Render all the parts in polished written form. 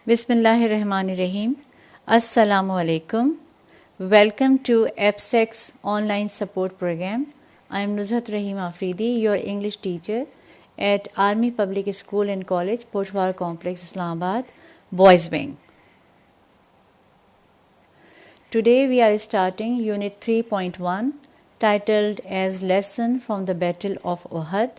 Bismillahirrahmanirrahim. Assalamu alaikum. Welcome to EPSEC's online support program. I am Nuzhat Rahim Afridi, your English teacher at Army Public School and College, Poshwar Complex, Islamabad, Boys Wing. Today we are starting Unit 3.1 titled as Lesson from the Battle of Uhud.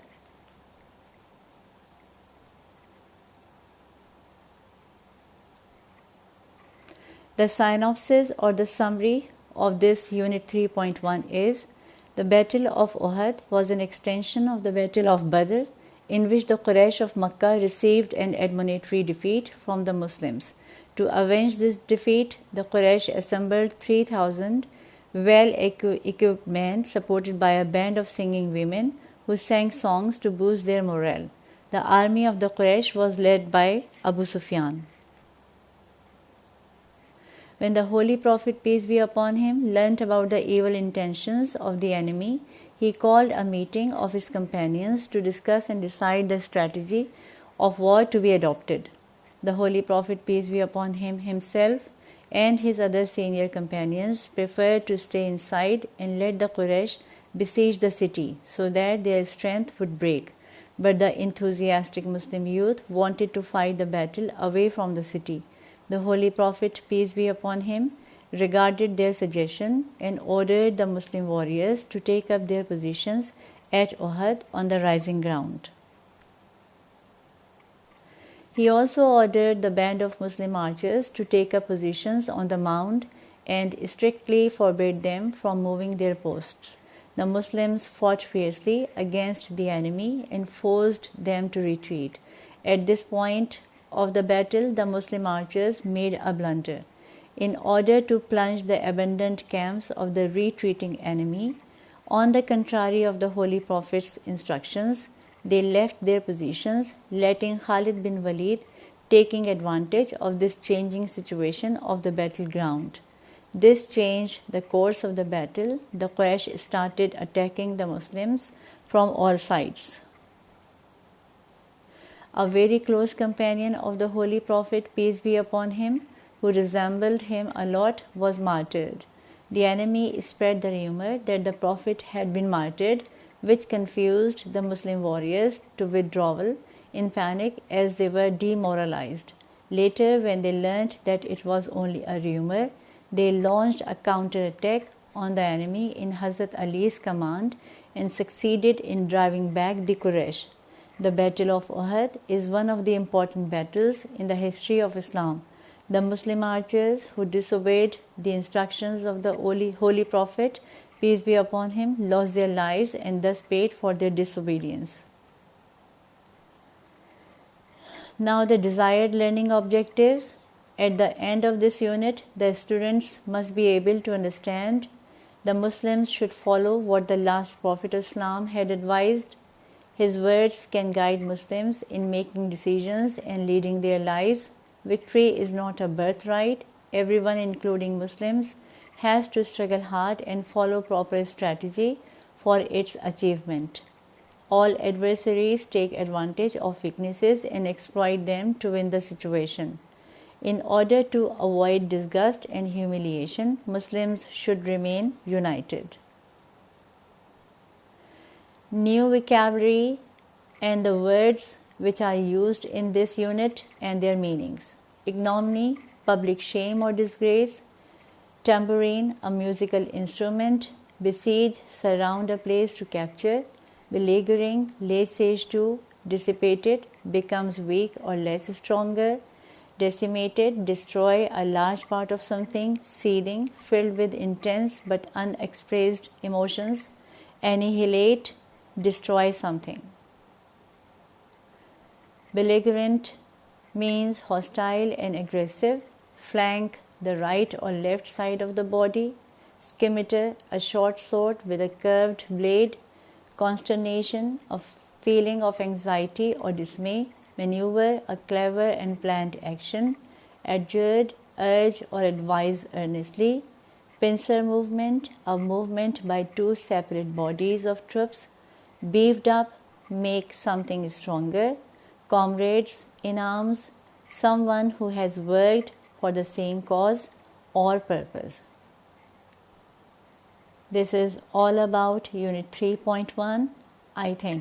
The synopsis or the summary of this Unit 3.1 is: the Battle of Uhud was an extension of the Battle of Badr, in which the Quraysh of Makkah received an admonitory defeat from the Muslims. To avenge this defeat, the Quraysh assembled 3,000 well-equipped men supported by a band of singing women who sang songs to boost their morale. The army of the Quraysh was led by Abu Sufyan. When the Holy Prophet, peace be upon him, learnt about the evil intentions of the enemy, he called a meeting of his companions to discuss and decide the strategy of war to be adopted. The Holy Prophet, peace be upon him, himself and his other senior companions preferred to stay inside and let the Quraysh besiege the city so that their strength would break. But the enthusiastic Muslim youth wanted to fight the battle away from the city. The Holy Prophet, peace be upon him, regarded their suggestion and ordered the Muslim warriors to take up their positions at Uhud on the rising ground. He also ordered the band of Muslim archers to take up positions on the mound and strictly forbade them from moving their posts. The Muslims fought fiercely against the enemy and forced them to retreat. At this point of the battle, the Muslim archers made a blunder. In order to plunge the abandoned camps of the retreating enemy, on the contrary of the Holy Prophet's instructions, they left their positions, letting Khalid bin Walid taking advantage of this changing situation of the battleground. This changed the course of the battle. The Quraysh started attacking the Muslims from all sides. A very close companion of the Holy Prophet, peace be upon him, who resembled him a lot, was martyred. The enemy spread the rumor that the Prophet had been martyred, which confused the Muslim warriors to withdrawal in panic as they were demoralized. Later, when they learnt that it was only a rumor, they launched a counterattack on the enemy in Hazrat Ali's command and succeeded in driving back the Quraysh. The Battle of Uhud is one of the important battles in the history of Islam. The Muslim archers who disobeyed the instructions of the Holy Prophet, peace be upon him, lost their lives and thus paid for their disobedience. Now the desired learning objectives. At the end of this unit, the students must be able to understand the Muslims should follow what the last Prophet of Islam had advised. His words can guide Muslims in making decisions and leading their lives. Victory is not a birthright. Everyone, including Muslims, has to struggle hard and follow proper strategy for its achievement. All adversaries take advantage of weaknesses and exploit them to win the situation. In order to avoid disgust and humiliation, Muslims should remain united. New vocabulary and the words which are used in this unit and their meanings. Ignominy, public shame or disgrace. Tambourine, a musical instrument. Besiege, surround a place to capture. Beleaguering, lay siege to, dissipated, becomes weak or less stronger. Decimated, destroy a large part of something. Seething, filled with intense but unexpressed emotions. Annihilate, destroy something. Belligerent means hostile and aggressive. Flank, the right or left side of the body. Scimitar, a short sword with a curved blade. Consternation, a feeling of anxiety or dismay. Maneuver, a clever and planned action. Adjure, urge or advise earnestly. Pincer movement, a movement by two separate bodies of troops. Beefed up, make something stronger. Comrades, in arms, someone who has worked for the same cause or purpose. This is all about Unit 3.1. I thank you.